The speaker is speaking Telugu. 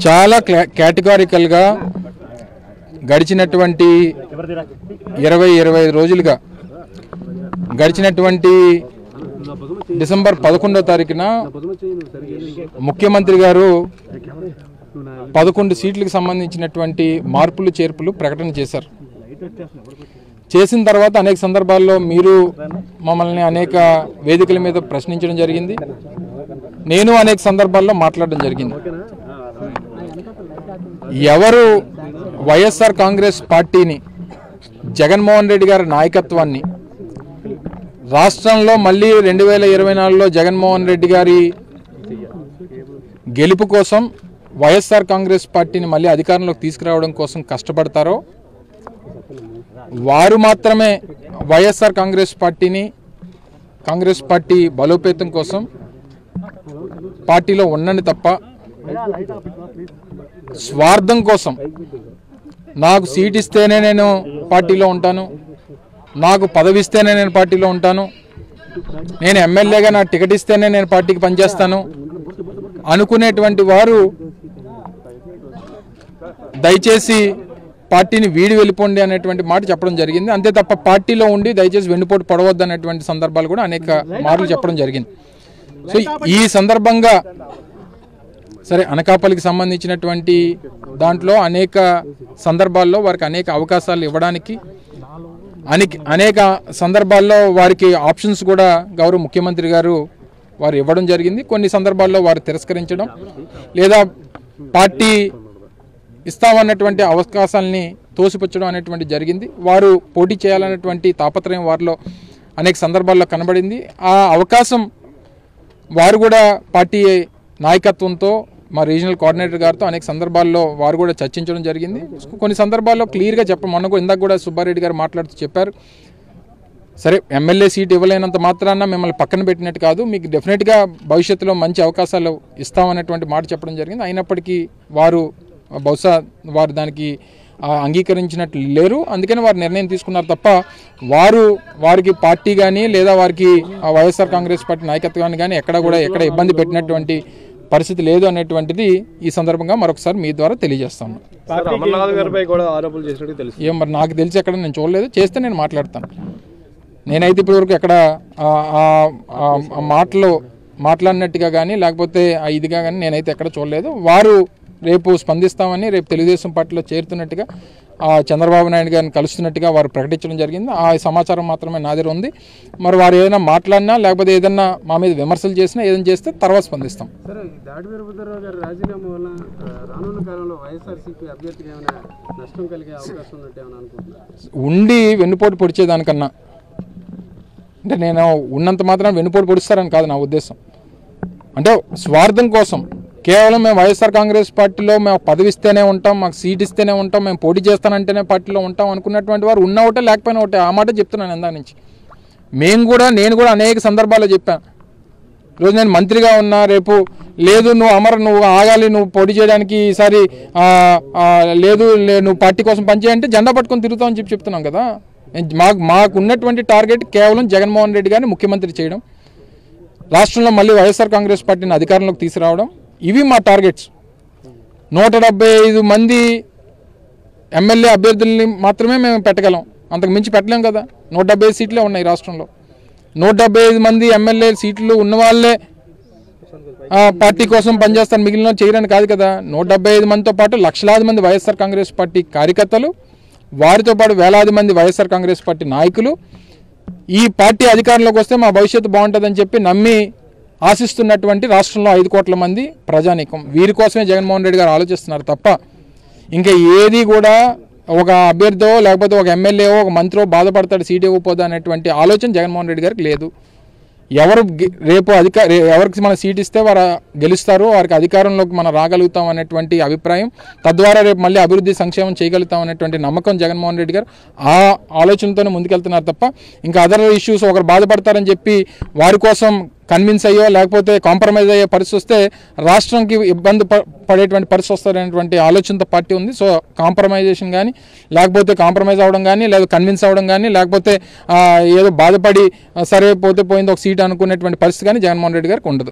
చాలా కేటగారికల్గా గడిచినటువంటి 20-25 రోజులుగా గడిచినటువంటి డిసెంబర్ 11వ తారీఖున ముఖ్యమంత్రి గారు 11 సీట్లకు సంబంధించినటువంటి మార్పులు చేర్పులు ప్రకటన చేశారు. చేసిన తర్వాత అనేక సందర్భాల్లో మీరు మమ్మల్ని అనేక వేదికల మీద ప్రశ్నించడం జరిగింది. నేను అనేక సందర్భాల్లో మాట్లాడడం జరిగింది. ఎవరు వైఎస్ఆర్ కాంగ్రెస్ పార్టీని, జగన్మోహన్ రెడ్డి గారి నాయకత్వాన్ని రాష్ట్రంలో మళ్ళీ 2024లో జగన్మోహన్ రెడ్డి గారి గెలుపు కోసం వైఎస్ఆర్ కాంగ్రెస్ పార్టీని మళ్ళీ అధికారంలోకి తీసుకురావడం కోసం కష్టపడతారో వారు మాత్రమే వైఎస్ఆర్ కాంగ్రెస్ పార్టీని, కాంగ్రెస్ పార్టీ బలోపేతం కోసం పార్టీలో ఉండండి తప్ప స్వార్థం కోసం నాకు సీట్ ఇస్తేనే నేను పార్టీలో ఉంటాను, నాకు పదవి ఇస్తేనే నేను పార్టీలో ఉంటాను, నేను ఎమ్మెల్యేగా నా టికెట్ ఇస్తేనే నేను పార్టీకి పనిచేస్తాను అనుకునేటువంటి వారు దయచేసి పార్టీని వీడి వెళ్ళిపోండి అనేటువంటి మాట చెప్పడం జరిగింది. అంతే తప్ప పార్టీలో ఉండి దయచేసి వెన్నుపోటు పడవద్దు అనేటువంటి సందర్భాలు కూడా అనేక మార్లు చెప్పడం జరిగింది. సో ఈ సందర్భంగా సరే అనకాపల్లికి సంబంధించినటువంటి దాంట్లో అనేక సందర్భాల్లో వారికి అనేక అవకాశాలు ఇవ్వడానికి అనేక సందర్భాల్లో వారికి ఆప్షన్స్ కూడా గౌరవ ముఖ్యమంత్రి గారు వారు ఇవ్వడం జరిగింది. కొన్ని సందర్భాల్లో వారు తిరస్కరించడం లేదా పార్టీ ఇస్తామన్నటువంటి అవకాశాలని తోసిపుచ్చడం అనేటువంటి జరిగింది. వారు పోటీ చేయాలనేటువంటి తాపత్రయం వారిలో అనేక సందర్భాల్లో కనబడింది. ఆ అవకాశం వారు కూడా పార్టీ నాయకత్వంతో మా రీజనల్ కోఆర్డినేటర్ గారితో అనేక సందర్భాల్లో వారు కూడా చర్చించడం జరిగింది. కొన్ని సందర్భాల్లో క్లియర్గా మొన్న ఇందాక కూడా సుబ్బారెడ్డి గారు మాట్లాడుతూ చెప్పారు, సరే ఎమ్మెల్యే సీట్ ఇవ్వలేనంత మాత్రాన మిమ్మల్ని పక్కన పెట్టినట్టు కాదు, మీకు డెఫినెట్గా భవిష్యత్తులో మంచి అవకాశాలు ఇస్తామనేటువంటి మాట చెప్పడం జరిగింది. అయినప్పటికీ వారు బహుశా వారు దానికి అంగీకరించినట్లు లేరు. అందుకని వారు నిర్ణయం తీసుకున్నారు తప్ప వారికి పార్టీ కానీ లేదా వారికి వైఎస్ఆర్ కాంగ్రెస్ పార్టీ నాయకత్వాన్ని కానీ ఎక్కడ ఇబ్బంది పెట్టినటువంటి పరిస్థితి లేదు అనేటువంటిది ఈ సందర్భంగా మరొకసారి మీ ద్వారా తెలియజేస్తాను. ఏం మరి నాకు తెలిసి ఎక్కడ నేను చూడలేదు, చేస్తే నేను మాట్లాడతాను. నేనైతే ఇప్పటివరకు ఎక్కడ మాట్లాడినట్టుగా కానీ లేకపోతే ఇదిగా కానీ నేనైతే ఎక్కడ చూడలేదు. వారు రేపు స్పందిస్తామని, రేపు తెలుగుదేశం పార్టీలో చేరుతున్నట్టుగా చంద్రబాబు నాయుడు గారిని కలుస్తున్నట్టుగా వారు ప్రకటించడం జరిగింది. ఆ సమాచారం మాత్రమే నా దగ్గర ఉంది. మరి వారు ఏదైనా మాట్లాడినా లేకపోతే ఏదన్నా మా మీద విమర్శలు చేసినా ఏదైనా చేస్తే తర్వాత స్పందిస్తాం. ఉండి వెన్నుపోటు పొడిచేదానికన్నా అంటే నేను ఉన్నంత మాత్రం వెన్నుపోటు పొడుస్తారని కాదు నా ఉద్దేశం. అంటే స్వార్థం కోసం కేవలం మేము వైఎస్ఆర్ కాంగ్రెస్ పార్టీలో మేము పదవి ఇస్తేనే ఉంటాం, మాకు సీట్ ఇస్తేనే ఉంటాం, మేము పోటీ చేస్తానంటేనే పార్టీలో ఉంటాం అనుకున్నటువంటి వారు ఉన్న ఒకటే లేకపోయినా ఒకటే. ఆ మాట చెప్తున్నాను ఇందా నుంచి. నేను కూడా అనేక సందర్భాల్లో చెప్పాను. ఈరోజు నేను మంత్రిగా ఉన్నా, రేపు లేదు నువ్వు ఆగాలి, నువ్వు పోటీ చేయడానికి ఈసారి లేదు నువ్వు పార్టీ కోసం పనిచేయంటే జెండా పట్టుకొని తిరుగుతామని చెప్తున్నాం కదా. మాకు ఉన్నటువంటి టార్గెట్ కేవలం జగన్మోహన్ రెడ్డి గారిని ముఖ్యమంత్రి చేయడం, రాష్ట్రంలో మళ్ళీ వైఎస్ఆర్ కాంగ్రెస్ పార్టీని అధికారంలోకి తీసుకురావడం, ఇవి మా టార్గెట్స్. 175 మంది ఎమ్మెల్యే అభ్యర్థుల్ని మాత్రమే మేము పెట్టగలం, అంతకు మించి పెట్టలేం కదా. 175 సీట్లే ఉన్నాయి రాష్ట్రంలో. 175 మంది ఎమ్మెల్యే సీట్లు ఉన్న వాళ్ళే పార్టీ కోసం పనిచేస్తారు, మిగిలిన చేయరని కాదు కదా. 175 మందితో పాటు లక్షలాది మంది వైఎస్ఆర్ కాంగ్రెస్ పార్టీ కార్యకర్తలు, వారితో పాటు వేలాది మంది వైఎస్ఆర్ కాంగ్రెస్ పార్టీ నాయకులు ఈ పార్టీ అధికారంలోకి వస్తే మా భవిష్యత్తు బాగుంటుందని చెప్పి నమ్మి ఆశిస్తున్నటువంటి రాష్ట్రంలో 5 కోట్ల మంది ప్రజానీకం. వీరి కోసమే జగన్మోహన్ రెడ్డి గారు ఆలోచిస్తున్నారు తప్ప ఇంకా ఏది కూడా ఒక అభ్యర్థో లేకపోతే ఒక ఎమ్మెల్యేవో ఒక మంత్రో బాధపడతాడు సీట్ ఇవ్వకపోదా అనేటువంటి ఆలోచన జగన్మోహన్ రెడ్డి గారికి లేదు. రేపు ఎవరికి మనం సీట్ ఇస్తే వారు గెలుస్తారు, వారికి అధికారంలోకి మనం రాగలుగుతాం అనేటువంటి అభిప్రాయం, తద్వారా రేపు మళ్ళీ అభివృద్ధి సంక్షేమం చేయగలుగుతాం అనేటువంటి నమ్మకం జగన్మోహన్ రెడ్డి గారు ఆ ఆలోచనతోనే ముందుకెళ్తున్నారు తప్ప ఇంకా అదర్ ఇష్యూస్ ఒకరు బాధపడతారని చెప్పి వారి కోసం కన్విన్స్ అయ్యో లేకపోతే కాంప్రమైజ్ అయ్యే పరిస్థితి వస్తే రాష్ట్రంకి ఇబ్బంది పడేటువంటి పరిస్థితి వస్తారనేటువంటి ఆలోచనతో పార్టీ ఉంది. సో కాంప్రమైజేషన్ కానీ లేకపోతే కాంప్రమైజ్ అవ్వడం కానీ లేదా కన్విన్స్ అవ్వడం కానీ లేకపోతే ఏదో బాధపడి సరే పోతే పోయింది ఒక సీట్ అనుకునేటువంటి పరిస్థితి కానీ జగన్మోహన్ రెడ్డి గారికి ఉండదు.